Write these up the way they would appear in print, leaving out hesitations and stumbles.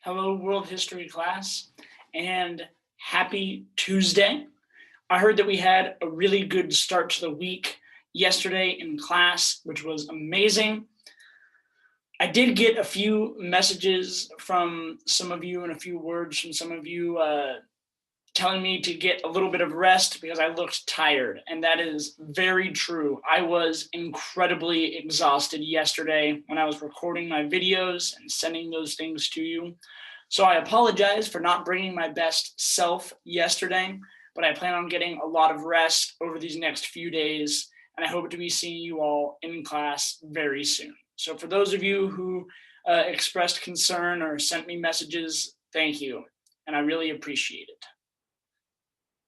Hello, World History class, and happy Tuesday. I heard that we had a really good start to the week yesterday in class, which was amazing. I did get a few messages from some of you and a few words from some of you telling me to get a little bit of rest because I looked tired, and that is very true. I was incredibly exhausted yesterday when I was recording my videos and sending those things to you. So I apologize for not bringing my best self yesterday, but I plan on getting a lot of rest over these next few days, and I hope to be seeing you all in class very soon. So for those of you who expressed concern or sent me messages, thank you, and I really appreciate it.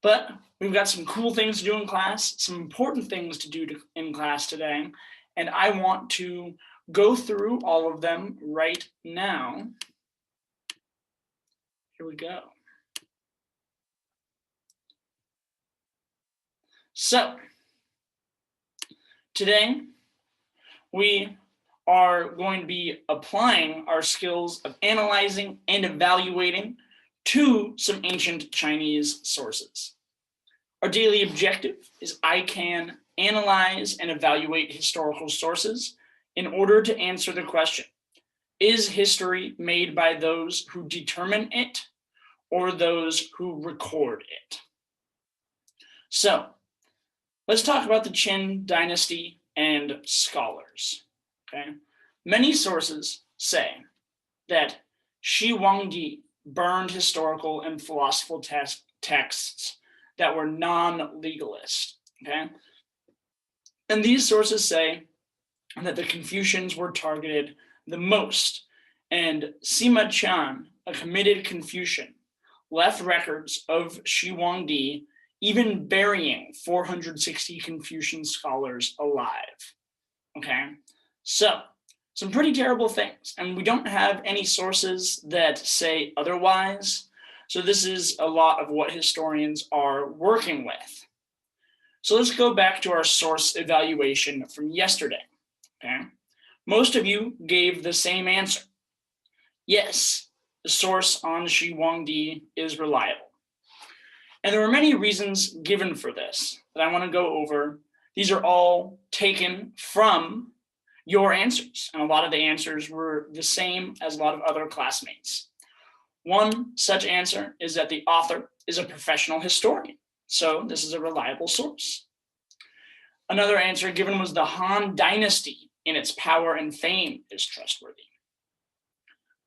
But we've got some cool things to do in class, some important things to do in class today, and I want to go through all of them right now. Here we go. So, today we are going to be applying our skills of analyzing and evaluating to some ancient Chinese sources. Our daily objective is I can analyze and evaluate historical sources in order to answer the question, is history made by those who determine it or those who record it? So let's talk about the Qin dynasty and scholars. Okay, many sources say that Shi Huangdi burned historical and philosophical texts that were non-legalist. Okay, and these sources say that the Confucians were targeted the most, and Sima Qian, a committed Confucian, left records of Shi Huangdi even burying 460 Confucian scholars alive. Okay, so some pretty terrible things, and we don't have any sources that say otherwise, so this is a lot of what historians are working with. So let's go back to our source evaluation from yesterday. Okay, most of you gave the same answer. Yes, the source on Shi Huangdi is reliable. And there were many reasons given for this that I want to go over. These are all taken from your answers, and a lot of the answers were the same as a lot of other classmates. One such answer is that the author is a professional historian, so this is a reliable source. Another answer given was the Han Dynasty in its power and fame is trustworthy.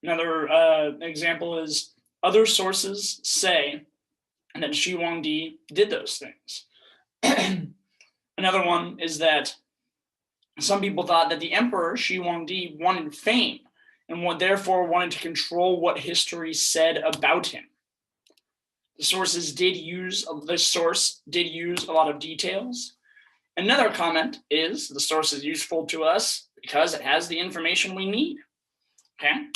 Another example is other sources say that Shi Huangdi did those things. Another one is that some people thought that the emperor Shi Huangdi wanted fame and therefore wanted to control what history said about him. This source did use a lot of details. Another comment is the source is useful to us because it has the information we need. Okay.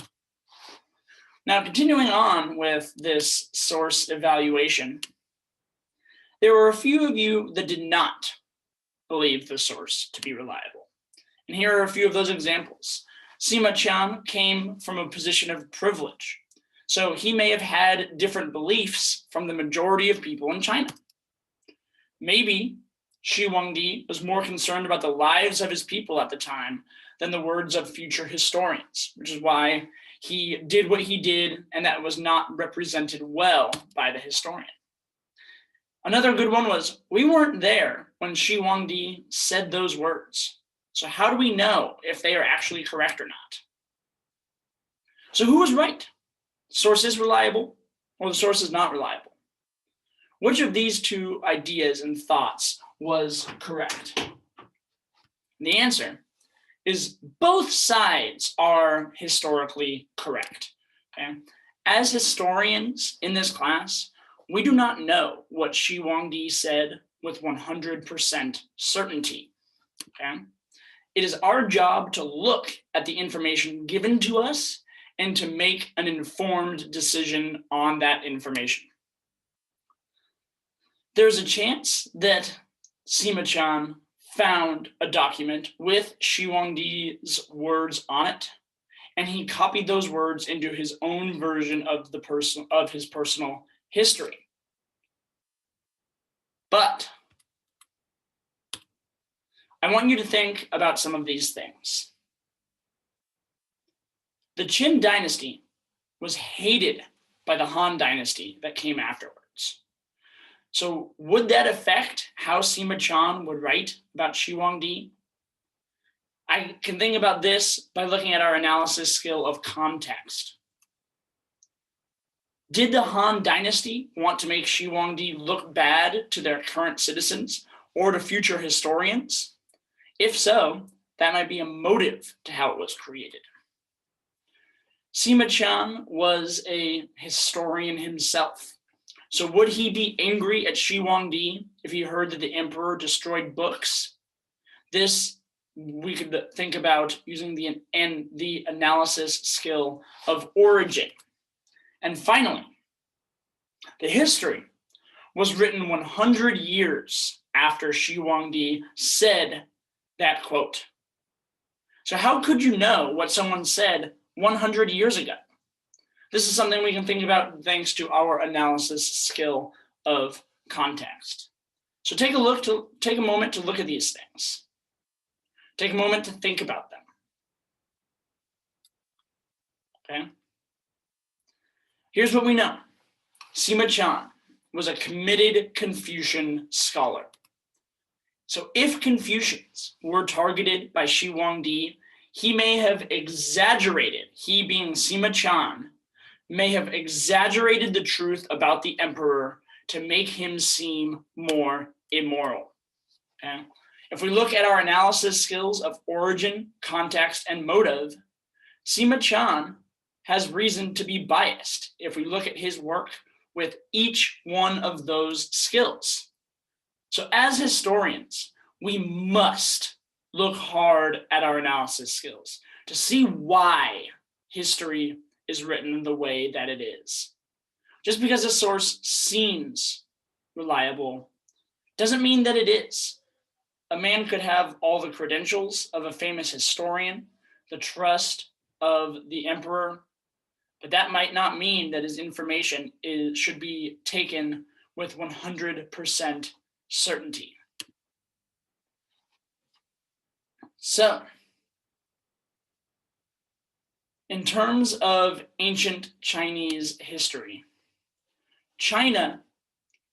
Now, continuing on with this source evaluation, there were a few of you that did not believe the source to be reliable. And here are a few of those examples. Sima Qian came from a position of privilege, so he may have had different beliefs from the majority of people in China. Maybe Shi Huangdi was more concerned about the lives of his people at the time than the words of future historians, which is why he did what he did, and that was not represented well by the historian. Another good one was, we weren't there when Shi Huangdi said those words. So how do we know if they are actually correct or not? So who was right? The source is reliable or the source is not reliable? Which of these two ideas and thoughts was correct? And the answer is both sides are historically correct. Okay? As historians in this class, we do not know what Shi Huangdi said with 100% certainty. Okay? It is our job to look at the information given to us and to make an informed decision on that information. There's a chance that Sima Qian found a document with Shi Huangdi's words on it, and he copied those words into his own version of his personal history. But I want you to think about some of these things. The Qin dynasty was hated by the Han dynasty that came afterwards. So would that affect how Sima Qian would write about Shi Huangdi? I can think about this by looking at our analysis skill of context. Did the Han dynasty want to make Shi Huangdi look bad to their current citizens or to future historians? If so, that might be a motive to how it was created. Sima Qian was a historian himself. So would he be angry at Shi Huangdi if he heard that the emperor destroyed books? This we could think about using the analysis skill of origin. And finally, the history was written 100 years after Shi Huangdi said that quote. So how could you know what someone said 100 years ago? This is something we can think about thanks to our analysis skill of context. So take a moment to look at these things. Take a moment to think about them. Okay. Here's what we know. Sima Qian was a committed Confucian scholar. So if Confucians were targeted by Shi Huangdi, he may have exaggerated, he being Sima Qian, may have exaggerated the truth about the emperor to make him seem more immoral. Okay? If we look at our analysis skills of origin, context, and motive, Sima Qian has reason to be biased if we look at his work with each one of those skills. So as historians, we must look hard at our analysis skills to see why history is written the way that it is. Just because a source seems reliable doesn't mean that it is. A man could have all the credentials of a famous historian, the trust of the emperor, but that might not mean that his information should be taken with 100% certainty. So, in terms of ancient Chinese history, China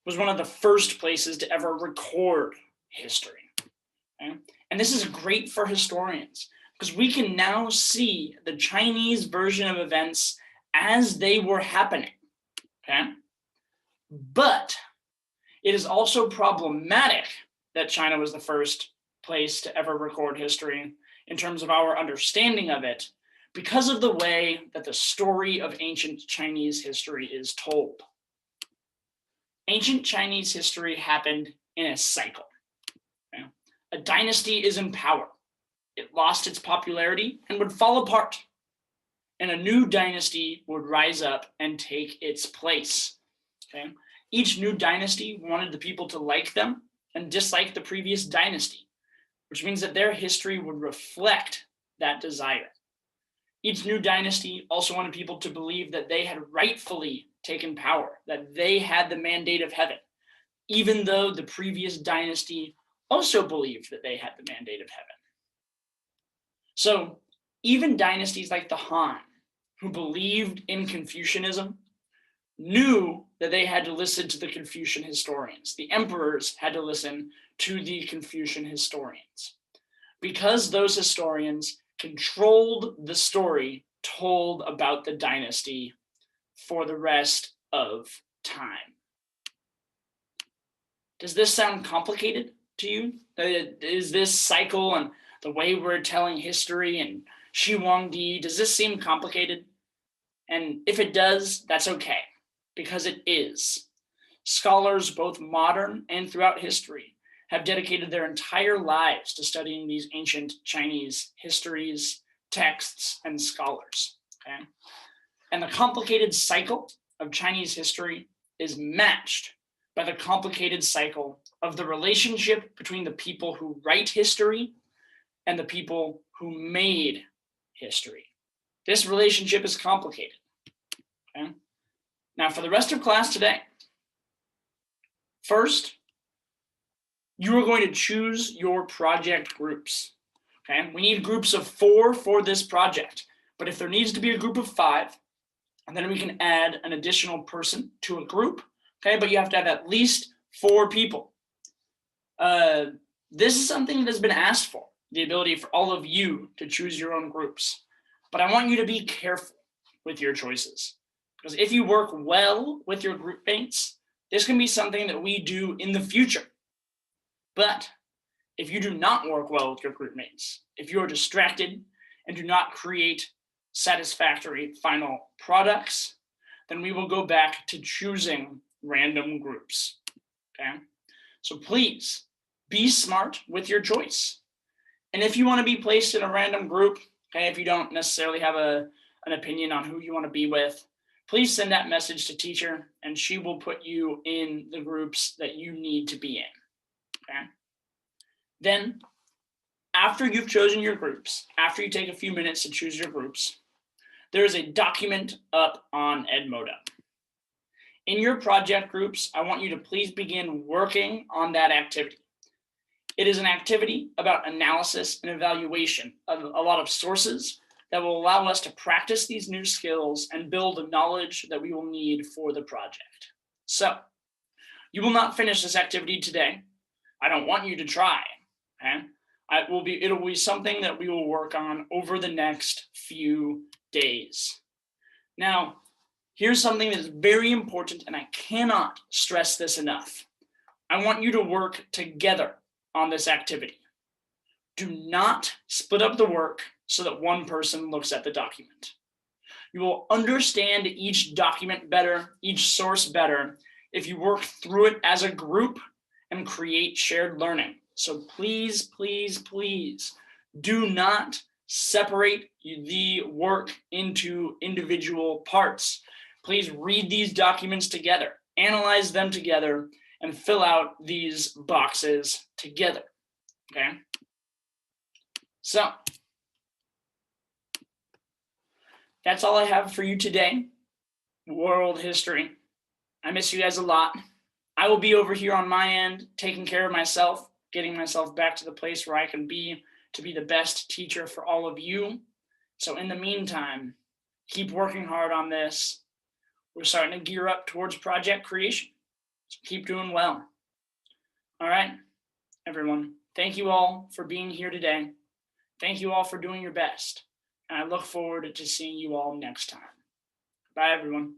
was one of the first places to ever record history. Okay? And this is great for historians because we can now see the Chinese version of events as they were happening. Okay? But it is also problematic that China was the first place to ever record history in terms of our understanding of it because of the way that the story of ancient Chinese history is told. Ancient Chinese history happened in a cycle. Okay? A dynasty is in power. It lost its popularity and would fall apart. And a new dynasty would rise up and take its place. Okay? Each new dynasty wanted the people to like them and dislike the previous dynasty, which means that their history would reflect that desire. Each new dynasty also wanted people to believe that they had rightfully taken power, that they had the mandate of heaven, even though the previous dynasty also believed that they had the mandate of heaven. So even dynasties like the Han, who believed in Confucianism, knew that they had to listen to the Confucian historians. The emperors had to listen to the Confucian historians because those historians controlled the story told about the dynasty for the rest of time. Does this sound complicated to you? Is this cycle and the way we're telling history and Shi Huangdi, does this seem complicated? And if it does, that's okay, because it is. Scholars, both modern and throughout history, have dedicated their entire lives to studying these ancient Chinese histories, texts, and scholars. Okay? And the complicated cycle of Chinese history is matched by the complicated cycle of the relationship between the people who write history and the people who made history, This relationship is complicated. Okay? Now, for the rest of class today, first, you are going to choose your project groups. Okay? We need groups of 4 for this project, but if there needs to be a group of 5, and then we can add an additional person to a group. Okay, but you have to have at least 4 people. This is something that has been asked for, the ability for all of you to choose your own groups. But I want you to be careful with your choices, because if you work well with your group mates, this can be something that we do in the future. But if you do not work well with your group mates, if you are distracted and do not create satisfactory final products, then we will go back to choosing random groups. Okay, so please be smart with your choice. And if you want to be placed in a random group, okay, if you don't necessarily have an opinion on who you want to be with, please send that message to teacher and she will put you in the groups that you need to be in. Okay, then after you've chosen your groups, after you take a few minutes to choose your groups, there is a document up on Edmodo. In your project groups, I want you to please begin working on that activity. It is an activity about analysis and evaluation of a lot of sources that will allow us to practice these new skills and build the knowledge that we will need for the project. So, you will not finish this activity today. I don't want you to try. Okay? It'll be something that we will work on over the next few days. Now, here's something that is very important, and I cannot stress this enough. I want you to work together on this activity. Do not split up the work so that one person looks at the document. You will understand each document better, each source better, if you work through it as a group and create shared learning. So please, please, please do not separate the work into individual parts. Please read these documents together, analyze them together, and fill out these boxes together. Okay? So, that's all I have for you today. World history. I miss you guys a lot. I will be over here on my end, taking care of myself, getting myself back to the place where I can be to be the best teacher for all of you. So in the meantime, keep working hard on this. We're starting to gear up towards project creation. So keep doing well. All right, everyone. Thank you all for being here today. Thank you all for doing your best. And I look forward to seeing you all next time. Bye, everyone.